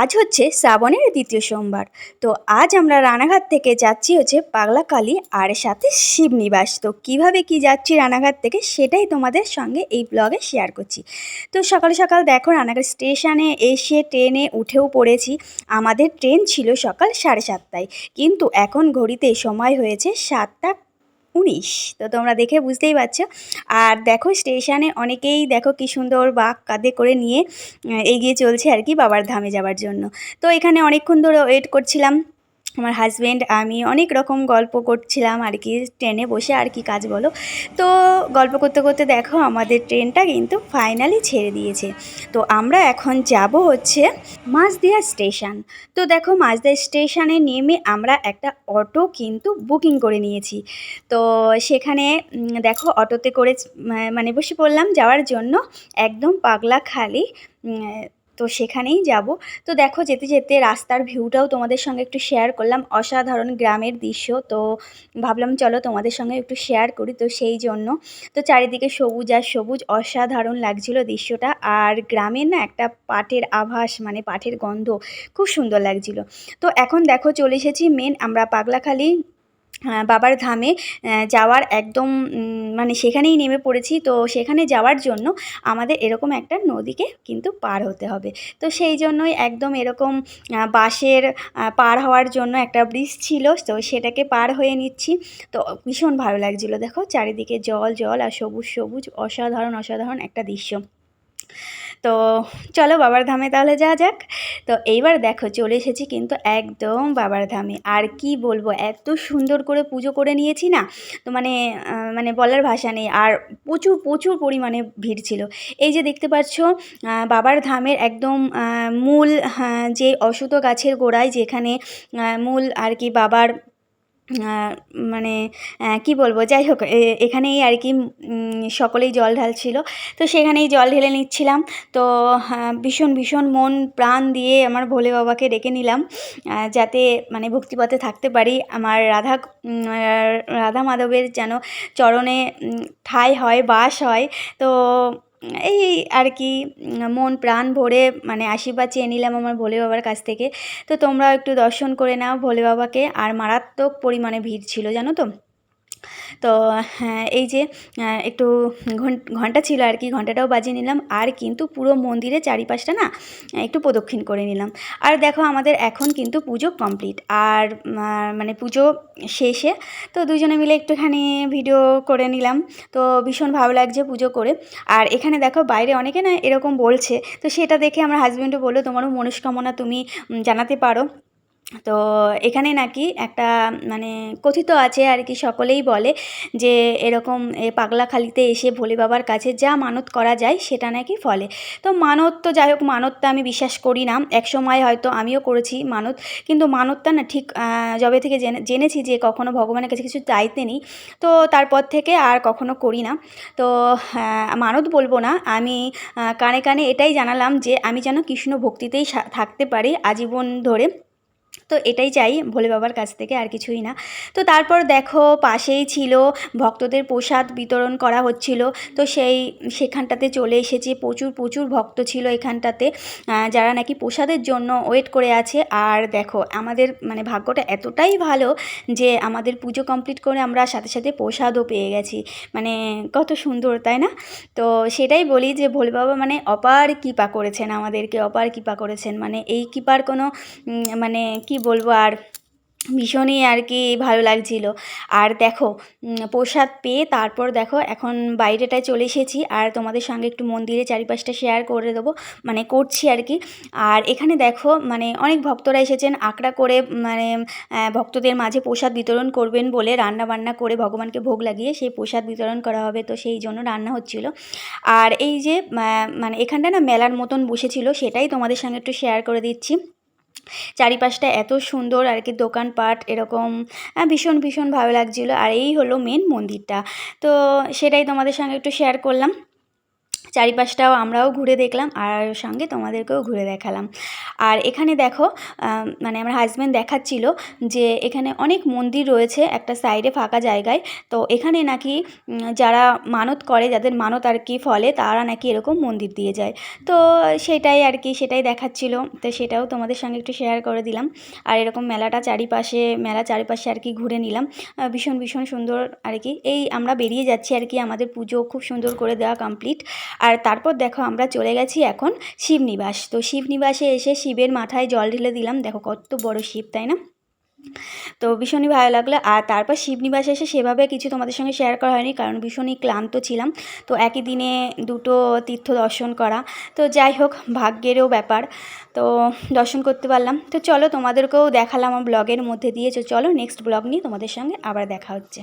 আজ হচ্ছে শ্রাবণের দ্বিতীয় সোমবার। তো আজ আমরা রানাঘাট থেকে যাচ্ছি হচ্ছে পাগলাকালী আর সাথে শিবনিবাস। তো কিভাবে কি যাচ্ছি রানাঘাট থেকে সেটাই তোমাদের সঙ্গে এই ব্লগে শেয়ার করছি। তো সকাল সকাল দেখো রানাঘাট স্টেশনে এসে ট্রেনে উঠেও পড়েছি। আমাদের ট্রেন ছিল সকাল 7:30টায়, কিন্তু এখন ঘড়িতে সময় হয়েছে 7টা 19। তো তোমরা দেখে বুঝতেই পারছো। আর দেখো স্টেশনে অনেকেই দেখো কি সুন্দর বাঁক কাঁধে করে নিয়ে এগিয়ে চলছে আর কি বাবার ধামে যাওয়ার জন্য। তো এখানে অনেকক্ষণ ধরে ওয়েট করছিলাম, আমার হাজব্যান্ড আমি অনেক রকম গল্প করছিলাম আর কি ট্রেনে বসে, আর কি কাজ বলো। তো গল্প করতে করতে দেখো আমাদের ট্রেনটা কিন্তু ফাইনালি ছেড়ে দিয়েছে। তো আমরা এখন যাব হচ্ছে মাঝদিয়া স্টেশন। তো দেখো মাঝদিয়া স্টেশনে নেমে আমরা একটা অটো কিন্তু বুকিং করে নিয়েছি। তো সেখানে দেখো অটোতে করে মানে বসে পড়লাম যাওয়ার জন্য একদম পাগলাখালি। তো সেখানেই যাব। তো দেখো যেতে যেতে রাস্তার ভিউটাও তোমাদের সঙ্গে একটু শেয়ার করলাম, অসাধারণ গ্রামের দৃশ্য। তো ভাবলাম চলো তোমাদের সঙ্গে একটু শেয়ার করি, তো সেই জন্য। তো চারিদিকে সবুজ আর সবুজ, অসাধারণ লাগছিল দৃশ্যটা। আর গ্রামের না একটা পাটের আভাস, মানে পাটের গন্ধ, খুব সুন্দর লাগছিল। তো এখন দেখো চলে এসেছি মেন আমরা পাগলাখালি বাবার ধামে যাওয়ার একদম মানে সেখানেই নেমে পড়েছি। তো সেখানে যাওয়ার জন্য আমাদের এরকম একটা নদীকে কিন্তু পার হতে হবে। তো সেই জন্যই একদম এরকম বাঁশের পার হওয়ার জন্য একটা ব্রিজ ছিল, তো সেটাকে পার হয়ে নিচ্ছি। তো ভীষণ ভালো লাগছিলো, দেখো চারিদিকে জল জল আর সবুজ সবুজ, অসাধারণ অসাধারণ একটা দৃশ্য। তো চলো বাবার ধামে তাহলে যাওয়া যাক। তো এইবার দেখো চলে এসেছি কিন্তু একদম বাবার ধামে। আর কি বলবো, এত সুন্দর করে পুজো করে নিয়েছি না, তো মানে বলার ভাষা নেই। আর প্রচুর প্রচুর পরিমাণে ভিড় ছিল। এই যে দেখতে পাচ্ছ বাবার ধামের একদম মূল যে অশ্বত্থ গাছের গোড়ায় যেখানে মূল আর কি বাবার মানে কি বলবো, যাই হোক এখানেই আর কি সকলেই জল ঢালছিল। তো সেখানেই জল ঢেলে নিচ্ছিলাম। তো ভীষণ ভীষণ মন প্রাণ দিয়ে আমার ভোলে বাবাকে ডেকে নিলাম, যাতে মানে ভক্তিপথে থাকতে পারি, আমার রাধা মাধবের যেন চরণে ঠাঁই হয়, বাস হয়। তো এই আর কি মন প্রাণ ভরে মানে আশীর্বাদ চেয়ে নিলাম আমার ভোলে বাবার কাছ থেকে। তো তোমরাও একটু দর্শন করে নাও ভোলে বাবাকে। আর মারাত্মক পরিমাণে ভিড় ছিল জানো তো। তো হ্যাঁ, এই যে একটু ঘন্টা ছিল আর কি, ঘন্টাটাও বাজিয়ে নিলাম। আর কিন্তু পুরো মন্দিরের চারিপাশটা না একটু প্রদক্ষিণ করে নিলাম। আর দেখো আমাদের এখন কিন্তু পুজো কমপ্লিট, আর মানে পুজো শেষে তো দুজনে মিলে একটুখানি ভিডিও করে নিলাম। তো ভীষণ ভালো লাগছে পুজো করে। আর এখানে দেখো বাইরে অনেকে না এরকম বলছে, তো সেটা দেখে আমার হাজব্যান্ডও বললো তোমারও মনস্কামনা তুমি জানাতে পারো। তো এখানে নাকি একটা মানে কথিত আছে আর কি, সকলেই বলে যে এরকম পাগলাখালিতে এসে ভোলে বাবার কাছে যা মানত করা যায় সেটা নাকি ফলে। তো মানত তো যাই হোক, মানতটা আমি বিশ্বাস করি না। একসময় হয়তো আমিও করেছি মানত, কিন্তু মানতটা না ঠিক যবে থেকে জেনেছি যে কখনো ভগবানের কাছে কিছু চাইতে নেই, তো তারপর থেকে আর কখনো করি না। তো মানত বলবো না, আমি কানে কানে এটাই জানালাম যে আমি যেন কৃষ্ণ ভক্তিতেই থাকতে পারি আজীবন ধরে। তো এটাই চাই ভোলে বাবার কাছ থেকে, আর কিছুই না। তো তারপর দেখো পাশেই ছিল ভক্তদের প্রসাদ বিতরণ করা হচ্ছিল। তো সেখানটাতে চলে এসেছি, প্রচুর প্রচুর ভক্ত ছিল এখানটাতে, যারা নাকি প্রসাদের জন্য ওয়েট করে আছে। আর দেখো আমাদের মানে ভাগ্যটা এতটাই ভালো যে আমাদের পুজো কমপ্লিট করে আমরা সাথে সাথে প্রসাদও পেয়ে গেছি। মানে কত সুন্দর, তাই না? তো সেটাই বলি যে ভোলে বাবা মানে অপার কৃপা করেছেন আমাদেরকে, অপার কৃপা করেছেন। মানে এই কৃপার কোনো মানে কি বলবো আর, ভীষণই আর কি ভালো লাগছিল। আর দেখো প্রসাদ পেয়ে তারপর দেখো এখন বাইরেটায় চলে এসেছি, আর তোমাদের সঙ্গে একটু মন্দিরের চারিপাশটা শেয়ার করে দেবো, মানে করছি আর কি। আর এখানে দেখো মানে অনেক ভক্তরা এসেছেন আঁকড়া করে, মানে ভক্তদের মাঝে প্রসাদ বিতরণ করবেন বলে রান্না বান্না করে ভগবানকে ভোগ লাগিয়ে সেই প্রসাদ বিতরণ করা হবে, তো সেই জন্য রান্না হচ্ছিল। আর এই যে মানে এখানটা না মেলার মতন বসেছিল, সেটাই তোমাদের সঙ্গে একটু শেয়ার করে দিচ্ছি। চারিপাশটা এত সুন্দর আর কি, দোকানপাট এরকম ভীষণ ভীষণ ভালো লাগছিলো। আর এই হলো মেন মন্দিরটা, তো সেটাই তোমাদের সঙ্গে একটু শেয়ার করলাম। চারিপাশটাও আমরাও ঘুরে দেখলাম আর সঙ্গে তোমাদেরকেও ঘুরে দেখালাম। আর এখানে দেখো মানে আমার হাজব্যান্ড দেখাচ্ছিল যে এখানে অনেক মন্দির রয়েছে একটা সাইডে ফাঁকা জায়গায়। তো এখানে নাকি যারা মানত করে, যাদের মানত আর কি ফলে, তারা নাকি এরকম মন্দির দিয়ে যায়। তো সেটাই আর কি, সেটাই দেখাচ্ছিল, তো সেটাও তোমাদের সঙ্গে একটু শেয়ার করে দিলাম। আর এরকম মেলা চারিপাশে আর কি ঘুরে নিলাম। ভীষণ ভীষণ সুন্দর আর কি। এই আমরা বেরিয়ে যাচ্ছি আর কি, আমাদের পুজো খুব সুন্দর করে দেওয়া কমপ্লিট। আর তারপর দেখো আমরা চলে গেছি এখন শিবনিবাস। তো শিবনিবাসে এসে শিবের মাথায় জল ঢেলে দিলাম। দেখো কত বড় শিব, তাই না? তো ভীষণই ভালো লাগলো। আর তারপর শিবনিবাসে এসে সেভাবে কিছু তোমাদের সঙ্গে শেয়ার করা হয়নি, কারণ ভীষণই ক্লান্ত ছিলাম। তো একই দিনে দুটো তীর্থ দর্শন করা, তো যাই হোক ভাগ্যেরও ব্যাপার। তো দর্শন করতে পারলাম। তো চলো তোমাদেরকেও দেখালাম আমার ব্লগের মধ্যে দিয়ে। চলো নেক্সট ব্লগ নিয়ে তোমাদের সঙ্গে আবার দেখা হচ্ছে।